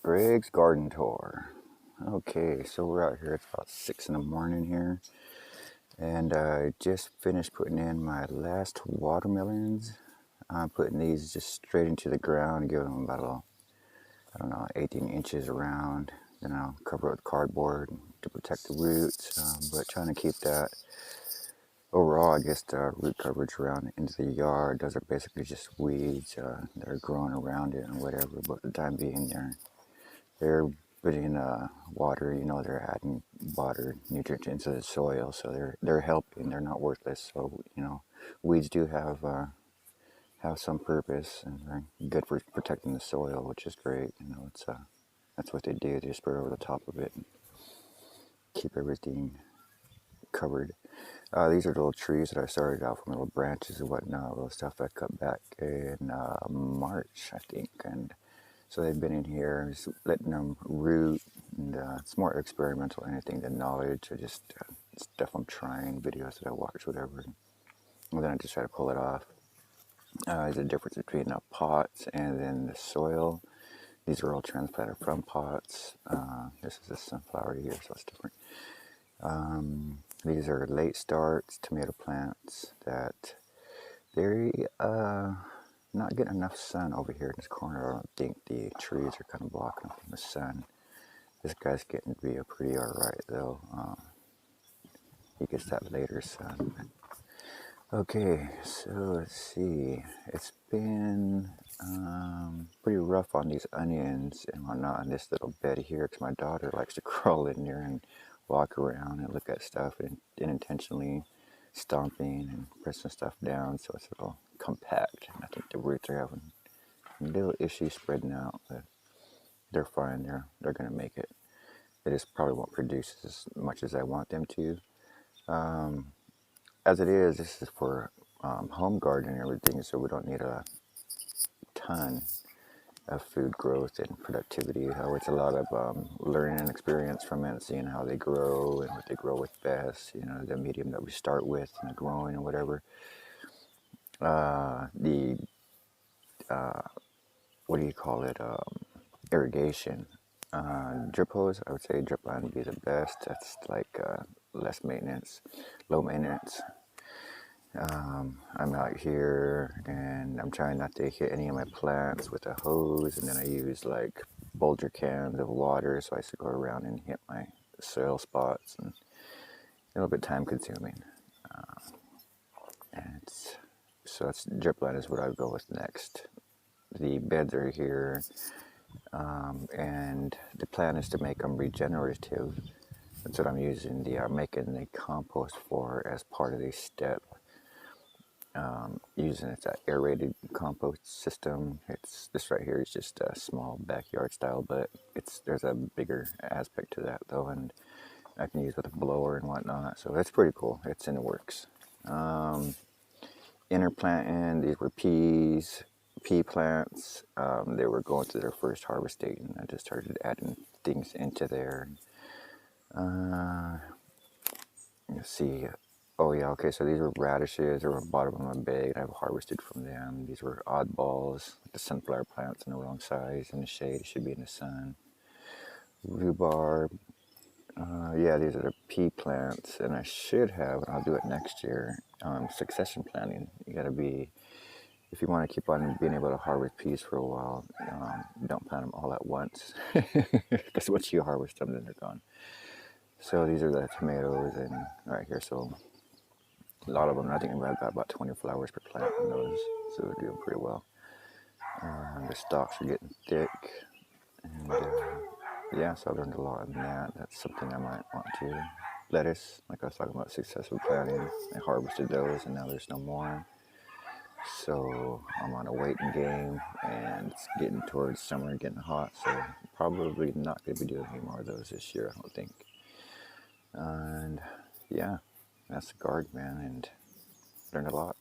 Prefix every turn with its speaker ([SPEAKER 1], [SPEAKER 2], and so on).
[SPEAKER 1] Greg's garden tour. Okay, so we're out here. It's about 6 in the morning here, and I just finished putting in my last watermelons. I'm putting these just straight into the ground, giving them about I don't know, 18 inches around. Then I'll cover it with cardboard to protect the roots, but trying to keep that overall, I guess, the root coverage around into the yard. Those are basically just weeds that are growing around it and whatever, but for the time being, they're putting water, they're adding water nutrients into the soil, so they're helping. They're not worthless. So weeds do have some purpose, and they're good for protecting the soil, which is great. It's that's what they do. They spray over the top of it and keep everything covered. These are little trees that I started out from, little branches and whatnot, little stuff I cut back in March, I think, and so they've been in here, just letting them root, and it's more experimental than anything than knowledge. I just stuff I'm trying, videos that I watch, whatever, and then I just try to pull it off. There's a difference between pots and then the soil. These are all transplanted from pots. This is a sunflower here, so it's different. These are late starts tomato plants that they're not getting enough sun over here in this corner. I don't think the trees are kind of blocking them from the sun. This guy's getting to be a pretty alright though. He gets that later sun. Okay, so let's see. It's been pretty rough on these onions and whatnot on this little bed here, because my daughter likes to crawl in there and walk around and look at stuff and unintentionally stomping and pressing stuff down, so it's a little compact. And I think the roots are having a little issue spreading out, but they're fine. They're gonna make it. They just probably won't produce as much as I want them to. As it is, this is for home gardening and everything, so we don't need a ton of food growth and productivity. It's a lot of learning and experience from it, seeing how they grow and what they grow with best, the medium that we start with and the growing and whatever. The what do you call it? Irrigation. Drip hose, I would say drip line would be the best. That's like less maintenance, low maintenance. I'm out here and I'm trying not to hit any of my plants with a hose, and then I use like Bulger cans of water, so I used to go around and hit my soil spots, and a little bit time consuming. And so it's drip line is what I would go with next. The beds are here, and the plan is to make them regenerative. That's what I'm using making the compost for as part of the step. Using it's an aerated compost system. This right here is just a small backyard style, but there's a bigger aspect to that though, and I can use with a blower and whatnot. So that's pretty cool. It's in the works. Interplanting, these were pea plants. They were going through their first harvest date, and I just started adding things into there. Let's see. Oh yeah, okay, so these were radishes. They were bottom of my bag, and I've harvested from them. These were oddballs, like the sunflower plants in the wrong size, in the shade. It should be in the sun. Rhubarb. Yeah, these are the pea plants, and I should have, and I'll do it next year, succession planting. You gotta be, if you want to keep on being able to harvest peas for a while, don't plant them all at once, because once you harvest them, then they're gone. So these are the tomatoes, and right here, so a lot of them, I think I've got about 20 flowers per plant on those, so we're doing pretty well. The stalks are getting thick, and yeah, so I learned a lot in that. That's something I might want to. Lettuce, like I was talking about, successful planting. I harvested those, and now there's no more. So I'm on a waiting game, and it's getting towards summer, getting hot, so probably not going to be doing any more of those this year, I don't think. And yeah, that's the garden, man, and learned a lot.